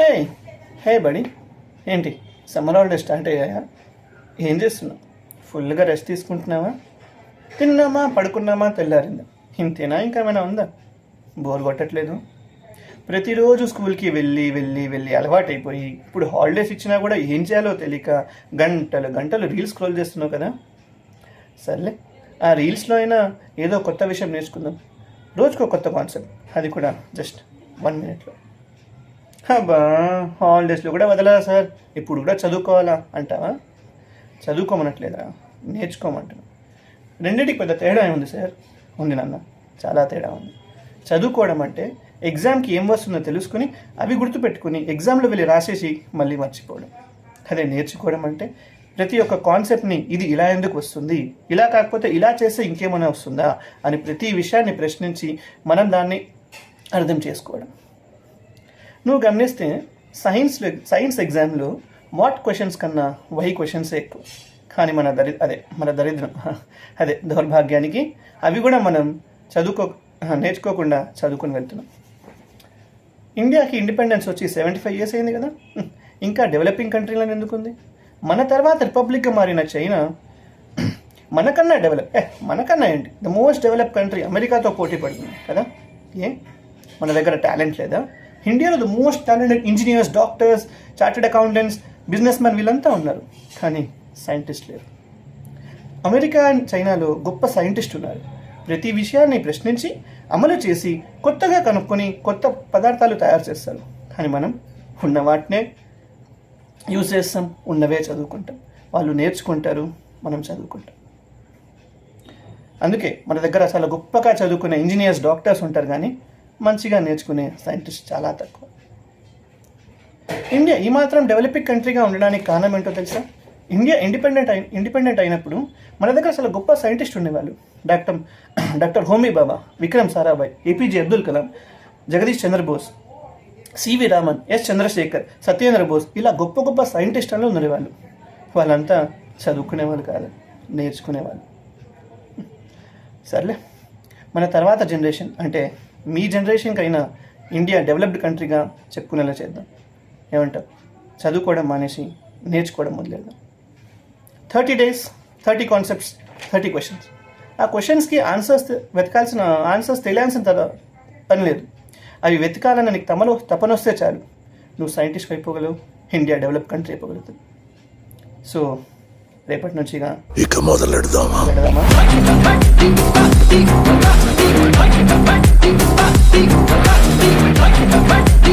హే హే బడి, ఏంటి summer holidays start అయ్యాయా? ఏం చేస్తున్నావు? ఫుల్గా రెస్ట్ తీసుకుంటున్నావా? తిన్నామా, పడుకున్నామా, తెల్లారిందా? ఇంతేనా? ఇంకేమైనా ఉందా? బోర్ కొట్టట్లేదు? ప్రతిరోజు స్కూల్కి వెళ్ళి వెళ్ళి వెళ్ళి అలవాటైపోయి ఇప్పుడు హాలిడేస్ ఇచ్చినా కూడా ఏం చేయాలో తెలియక గంటలు గంటలు రీల్స్ స్క్రోల్ చేస్తున్నావు కదా. సర్లే, ఆ రీల్స్లో అయినా ఏదో కొత్త విషయం నేర్చుకుందాం. రోజుకో కొత్త కాన్సెప్ట్, అది కూడా జస్ట్ 1 minute. అబ్బా, హాలిడేస్లో కూడా వదలరా సార్, ఇప్పుడు కూడా చదువుకోవాలా అంటావా? చదువుకోమనట్లేదా, నేర్చుకోమంటున్నా. రెండింటికి పెద్ద తేడా ఏముంది సార్? ఉంది నాన్న, చాలా తేడా ఉంది. చదువుకోవడం అంటే ఎగ్జామ్కి ఏం వస్తుందో తెలుసుకుని అవి గుర్తుపెట్టుకుని ఎగ్జామ్లో వెళ్ళి రాసేసి మళ్ళీ మర్చిపోవడం. అదే నేర్చుకోవడం అంటే ప్రతి ఒక్క కాన్సెప్ట్ని ఇది ఇలా ఎందుకు వస్తుంది, ఇలా కాకపోతే ఇలా చేస్తే ఇంకేమైనా వస్తుందా అని ప్రతి విషయాన్ని ప్రశ్నించి మనం దాన్ని అర్థం చేసుకోవడం. నువ్వు గమనిస్తే సైన్స్ ఎగ్జామ్లో వాట్ క్వశ్చన్స్ కన్నా వై క్వశ్చన్సే ఎక్కువ. కానీ మన దరిద్రం, అదే దౌర్భాగ్యానికి అవి కూడా మనం నేర్చుకోకుండా చదువుకొని వెళ్తున్నాం. ఇండియాకి ఇండిపెండెన్స్ వచ్చి 75 years అయింది కదా. ఇంకా డెవలపింగ్ కంట్రీలను ఎందుకుంది? మన తర్వాత రిపబ్లిక్గా మారిన చైనా మనకన్నా ఏంటి, ద మోస్ట్ డెవలప్ కంట్రీ అమెరికాతో పోటీ పడుతుంది కదా. మన దగ్గర టాలెంట్ లేదా? ఇండియాలో the most talented engineers, doctors, chartered accountants, business man వీళ్ళంతా ఉన్నారు, కానీ సైంటిస్ట్ లేరు. అమెరికా అండ్ చైనాలో గొప్ప సైంటిస్ట్ ఉన్నారు. ప్రతి విషయాన్ని ప్రశ్నించి అమలు చేసి కొత్తగా కనుక్కొని కొత్త పదార్థాలు తయారు చేస్తారు. కానీ మనం ఉన్న వాటినే యూజ్ చేస్తాం, ఉన్నవే చదువుకుంటాం. వాళ్ళు నేర్చుకుంటారు, మనం చదువుకుంటాం. అందుకే మన దగ్గర చాలా గొప్పగా చదువుకునే ఇంజనీర్స్, డాక్టర్స్ ఉంటారు, కానీ మంచిగా నేర్చుకునే సైంటిస్ట్ చాలా తక్కువ. ఇండియా ఈ మాత్రం డెవలపింగ్ కంట్రీగా ఉండడానికి కారణం ఏంటో తెలుసా? ఇండియా ఇండిపెండెంట్ అయినప్పుడు మన దగ్గర చాలా గొప్ప సైంటిస్ట్ ఉండేవాళ్ళు. Doctor Homi Bhabha, Vikram Sarabhai, APJ Abdul Kalam, Jagadish Chandrabose, CV Raman, S Chandrasekhar, Satyendra Bose, ఇలా గొప్ప గొప్ప సైంటిస్టులు ఉండేవాళ్ళు. వాళ్ళంతా చదువుకునేవాళ్ళు కాదు, నేర్చుకునేవాళ్ళు. సర్లే, మన తర్వాత జనరేషన్ అంటే మీ జనరేషన్కి అయినా ఇండియా డెవలప్డ్ కంట్రీగా చెప్పుకునేలా చేద్దాం. ఏమంటావు? చదువుకోవడం మానేసి నేర్చుకోవడం మొదలెద్దాం. 30 days, 30 concepts, 30 questions. ఆ క్వశ్చన్స్కి ఆన్సర్స్ తెలియాల్సిన పని లేదు. అవి వెతకాలని నీకు తపనొస్తే చాలు, నువ్వు సైంటిస్ట్ అయిపోగలవు, ఇండియా డెవలప్ కంట్రీ అయిపోగలుగుతుంది. సో రేపటి నుంచి ఇక మొదలెడదామా?